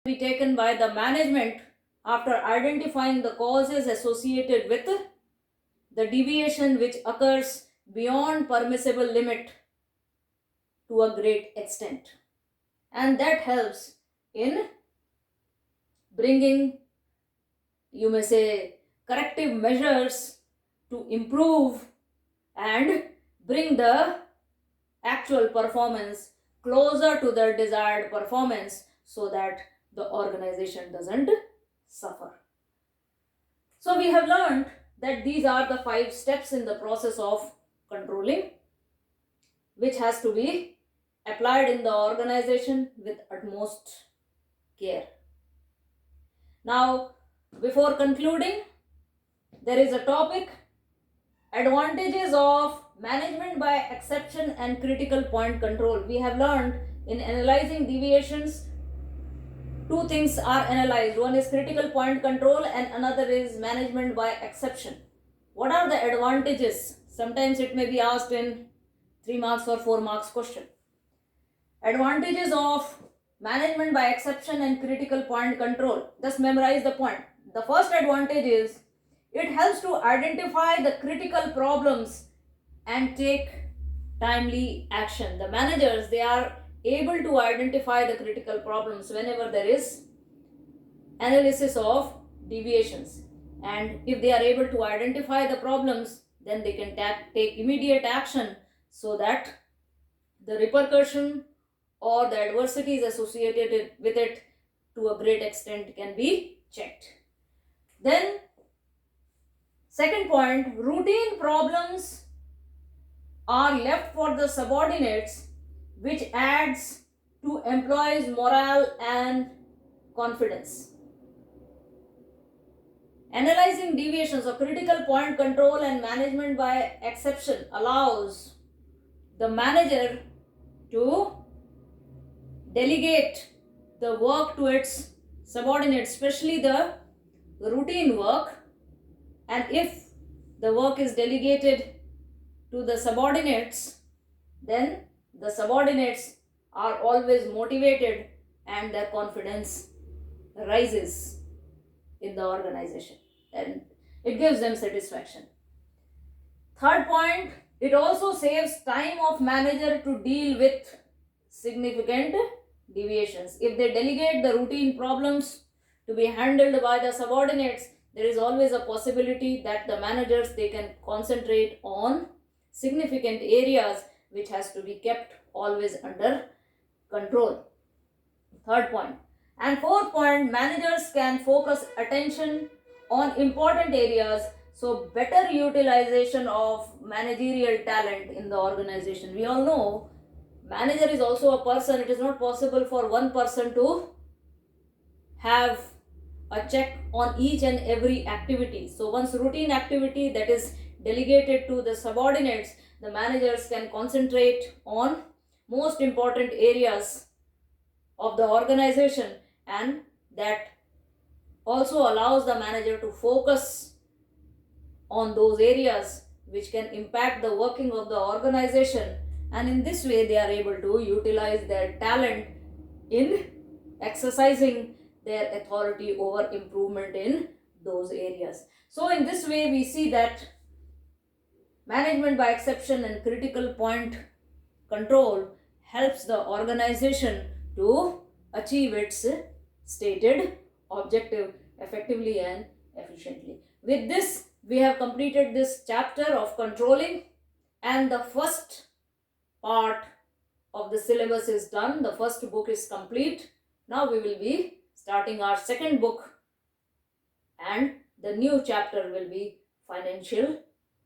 be taken by the management after identifying the causes associated with the deviation which occurs beyond permissible limit to a great extent, and that helps in bringing, you may say, corrective measures to improve and bring the actual performance closer to the desired performance so that the organization doesn't suffer. So we have learned that these are the 5 steps in the process of controlling, which has to be applied in the organization with utmost care. Now, before concluding, there is a topic: advantages of management by exception and critical point control. We have learned in analyzing deviations, 2 things are analyzed. One is critical point control and another is management by exception. What are the advantages? Sometimes it may be asked in 3 marks or 4 marks question. Advantages of management by exception and critical point control. Just memorize the point. The first advantage is it helps to identify the critical problems and take timely action. The managers, they are able to identify the critical problems whenever there is analysis of deviations, and if they are able to identify the problems, then they can take immediate action so that the repercussion or the adversities associated with it to a great extent can be checked. Then second point, routine problems are left for the subordinates, which adds to employees' morale and confidence. Analyzing deviations of critical point control and management by exception allows the manager to delegate the work to its subordinates, especially the routine work, and if the work is delegated to the subordinates, then the subordinates are always motivated and their confidence rises in the organization and it gives them satisfaction. Third point, it also saves time of manager to deal with significant deviations. If they delegate the routine problems to be handled by the subordinates, there is always a possibility that the managers, they can concentrate on significant areas which has to be kept always under control. Third point. And fourth point, managers can focus attention on important areas, so better utilization of managerial talent in the organization. We all know manager is also a person. It is not possible for one person to have a check on each and every activity. So once routine activity that is delegated to the subordinates, the managers can concentrate on most important areas of the organization, and that also allows the manager to focus on those areas which can impact the working of the organization, and in this way they are able to utilize their talent in exercising their authority over improvement in those areas. So in this way we see that management by exception and critical point control helps the organization to achieve its stated objective effectively and efficiently. With this, we have completed this chapter of controlling, and the first part of the syllabus is done. The first book is complete. Now we will be starting our second book, and the new chapter will be financial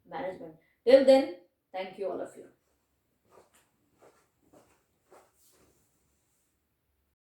management. Till then, thank you all of you.